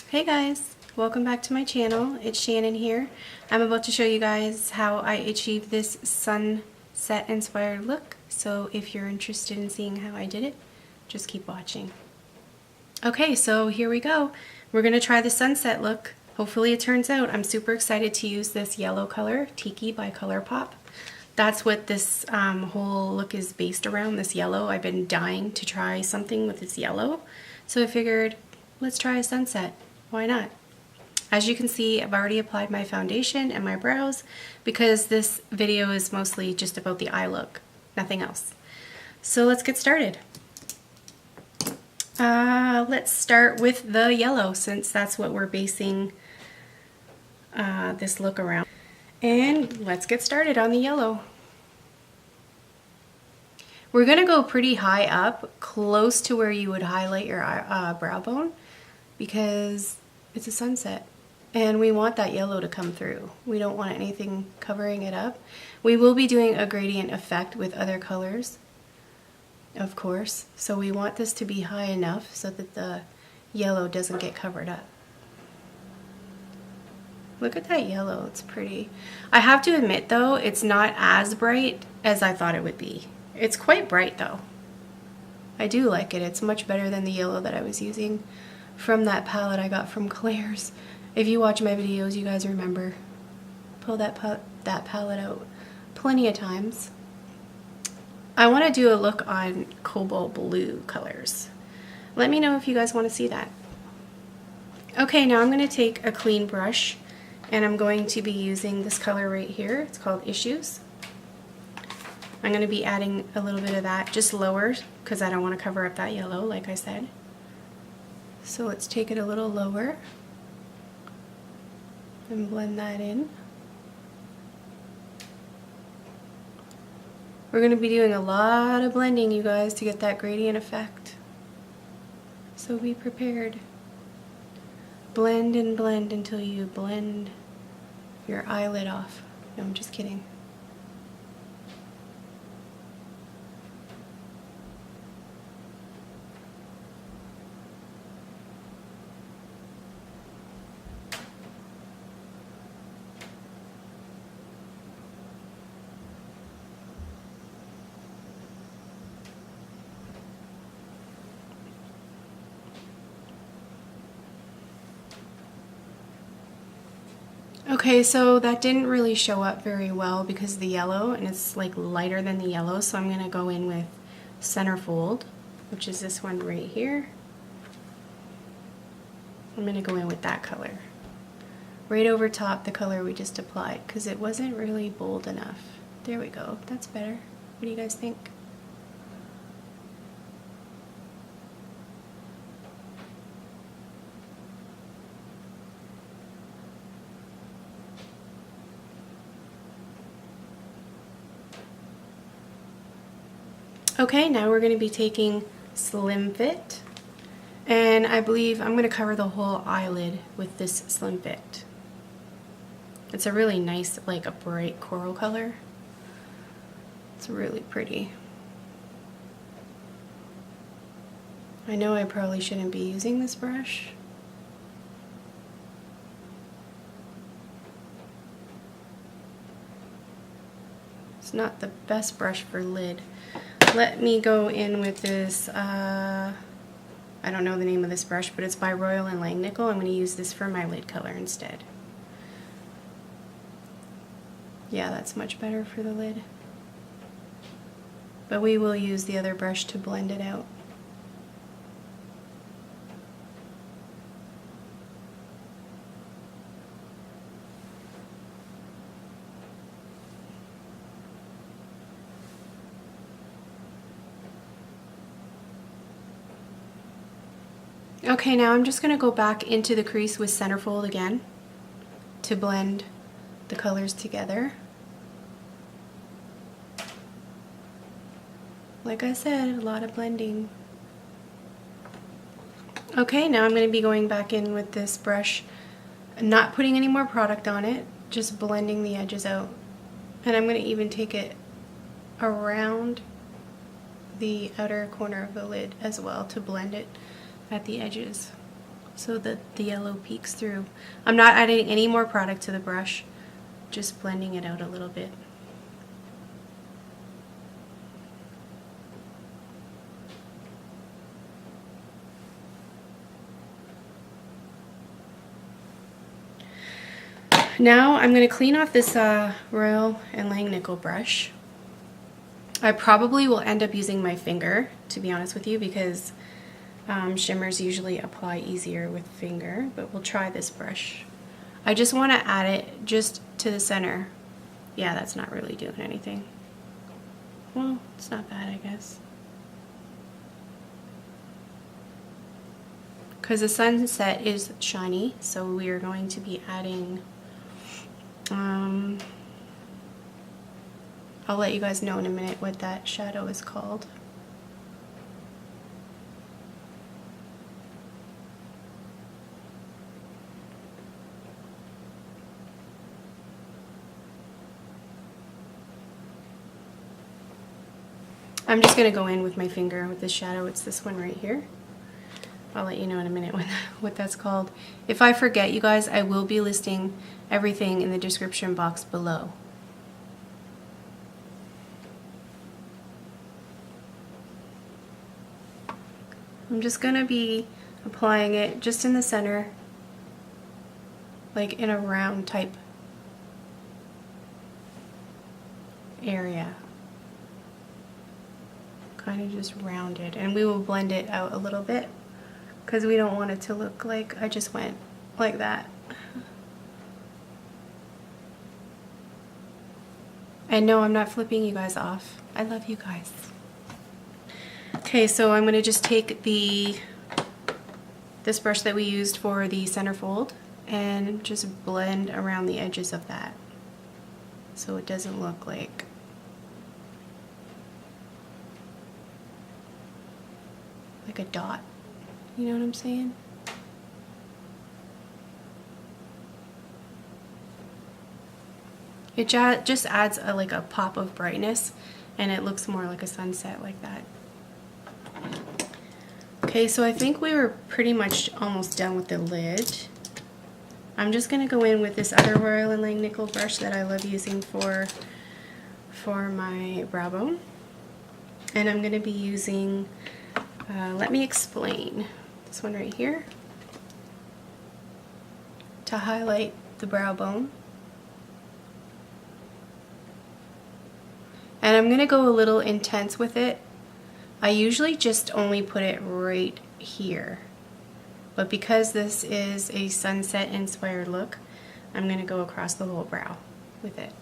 Hey guys, welcome back to my channel. It's Shannon here. I'm about to show you guys how I achieved this sunset inspired look. So if you're interested in seeing how I did it, just keep watching. Okay, so here we go. We're going to try the sunset look. Hopefully it turns out. I'm super excited to use this yellow color, Tiki by ColourPop. That's what this whole look is based around, this yellow. I've been dying to try something with this yellow. So I figured, let's try a sunset. Why not? As you can see, I've already applied my foundation and my brows because this video is mostly just about the eye look, nothing else. So let's get started. Let's start with the yellow since that's what we're basing this look around. And let's get started on the yellow. We're going to go pretty high up, close to where you would highlight your brow bone, because it's a sunset and we want that yellow to come through. We don't want anything covering it up. We will be doing a gradient effect with other colors, of course, so we want this to be high enough so that the yellow doesn't get covered up. Look at that yellow, it's pretty. I have to admit though, it's not as bright as I thought it would be. It's quite bright though. I do like it. It's much better than the yellow that I was using from that palette I got from Claire's. If you watch my videos, you guys remember. Pull that palette out plenty of times. I want to do a look on cobalt blue colors. Let me know if you guys want to see that. Okay, now I'm going to take a clean brush and I'm going to be using this color right here. It's called Issues. I'm going to be adding a little bit of that, just lower, because I don't want to cover up that yellow, like I said. So let's take it a little lower and blend that in. We're going to be doing a lot of blending, you guys, to get that gradient effect. So be prepared. Blend and blend until you blend your eyelid off. No, I'm just kidding. Okay, so that didn't really show up very well because of the yellow, and it's like lighter than the yellow, so I'm going to go in with Centerfold, which is this one right here. I'm going to go in with that color. Right over top the color we just applied because it wasn't really bold enough. There we go, that's better. What do you guys think? Okay, now we're going to be taking Slim Fit, and I believe I'm going to cover the whole eyelid with this Slim Fit. It's a really nice, like a bright coral color. It's really pretty. I know I probably shouldn't be using this brush. It's not the best brush for lid. Let me go in with this, I don't know the name of this brush, but it's by Royal and Langnickel. I'm going to use this for my lid color instead. Yeah, that's much better for the lid. But we will use the other brush to blend it out. Okay, now I'm just going to go back into the crease with Centerfold again to blend the colors together. Like I said, a lot of blending. Okay, now I'm going to be going back in with this brush, not putting any more product on it, just blending the edges out. And I'm going to even take it around the outer corner of the lid as well to blend it at the edges. so that the yellow peeks through. I'm not adding any more product to the brush, just blending it out a little bit. Now I'm going to clean off this Royal and Langnickel brush. I probably will end up using my finger, to be honest with you, because shimmers usually apply easier with finger, but we'll try this brush. I just want to add it just to the center. Yeah, that's not really doing anything. Well, it's not bad, I guess. Because the sunset is shiny, so we are going to be adding, I'll let you guys know in a minute what that shadow is called. I'm just going to go in with my finger with this shadow. It's this one right here. I'll let you know in a minute what that's called. If I forget, you guys, I will be listing everything in the description box below. I'm just going to be applying it just in the center, like in a round type area. Kind of just rounded, and we will blend it out a little bit because we don't want it to look like I just went like that. And no, I'm not flipping you guys off. I love you guys. Okay, so I'm going to just take this brush that we used for the Centerfold and just blend around the edges of that so it doesn't look like a dot. You know what I'm saying? It just adds like a pop of brightness, and it looks more like a sunset like that. Okay, so I think we were pretty much almost done with the lid. I'm just going to go in with this other Royal and Langnickel brush that I love using for my brow bone. And I'm going to be using, let me explain, this one right here to highlight the brow bone. And I'm going to go a little intense with it. I usually just only put it right here. But because this is a sunset inspired look, I'm going to go across the whole brow with it.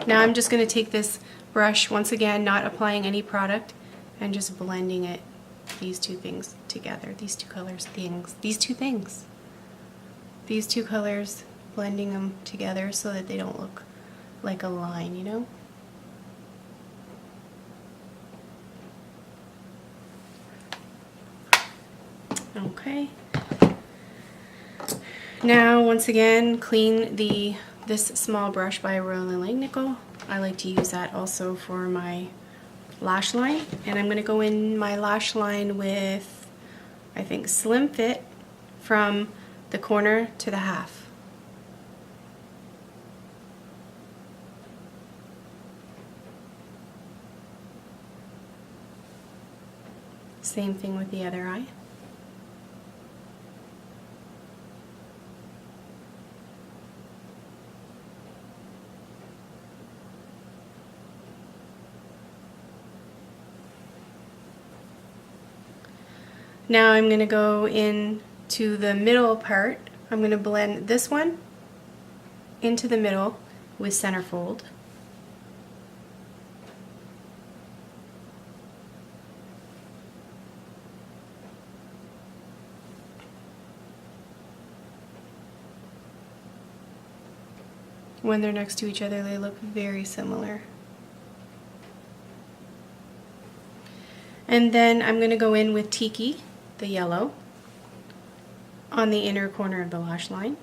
Now I'm just going to take this brush, once again, not applying any product, and just blending it, these two things together, these two colors, these two things. These two colors, blending them together so that they don't look like a line, you know? Okay. Now, once again, clean this small brush by Royal and Langnickel. I like to use that also for my lash line. And I'm going to go in my lash line with, I think, Slim Fit from the corner to the half. Same thing with the other eye. Now I'm going to go in to the middle part. I'm going to blend this one into the middle with Centerfold. When they're next to each other, they look very similar. And then I'm going to go in with Tiki, the yellow, on the inner corner of the lash line.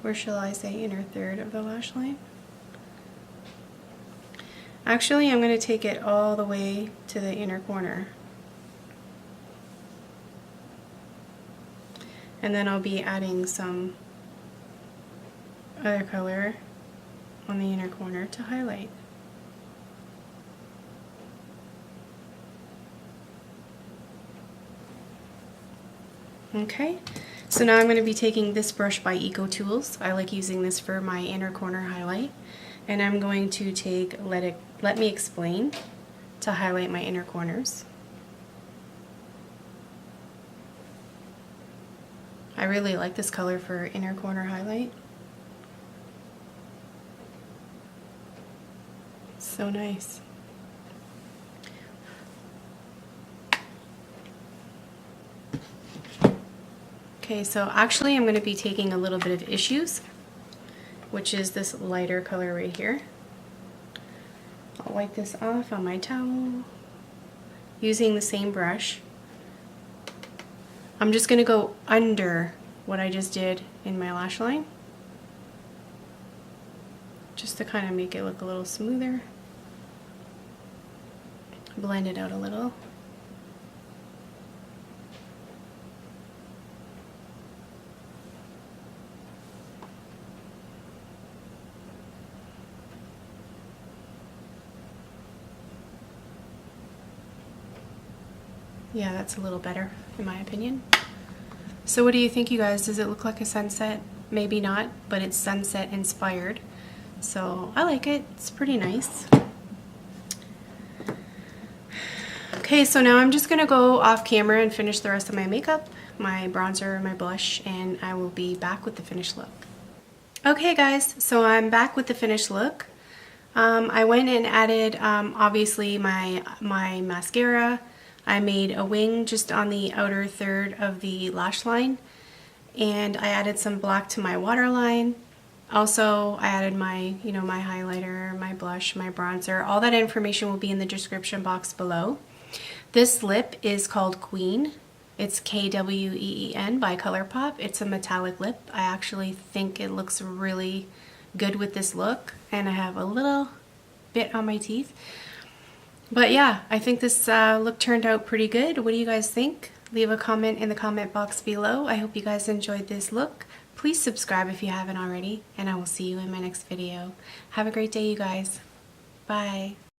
Or shall I say inner third of the lash line? Actually, I'm going to take it all the way to the inner corner. And then I'll be adding some other color on the inner corner to highlight. Okay, so now I'm going to be taking this brush by Eco Tools. I like using this for my inner corner highlight. And I'm going to take Let Me Explain to highlight my inner corners. I really like this color for inner corner highlight. So nice. Okay, so actually I'm going to be taking a little bit of Issues, which is this lighter color right here. I'll wipe this off on my towel using the same brush. I'm just going to go under what I just did in my lash line, just to kind of make it look a little smoother. Blend it out a little. Yeah, that's a little better in my opinion. So what do you think, you guys? Does it look like a sunset? Maybe not, but it's sunset inspired. So I like it. It's pretty nice. Okay, so now I'm just going to go off camera and finish the rest of my makeup, my bronzer, my blush, and I will be back with the finished look. Okay guys, so I'm back with the finished look. I went and added obviously my mascara. I made a wing just on the outer third of the lash line, and I added some black to my waterline. Also, I added my, my highlighter, my blush, my bronzer. All that information will be in the description box below. This lip is called Kween. It's Kween by ColourPop. It's a metallic lip. I actually think it looks really good with this look, and I have a little bit on my teeth. But yeah, I think this look turned out pretty good. What do you guys think? Leave a comment in the comment box below. I hope you guys enjoyed this look. Please subscribe if you haven't already, and I will see you in my next video. Have a great day, you guys. Bye.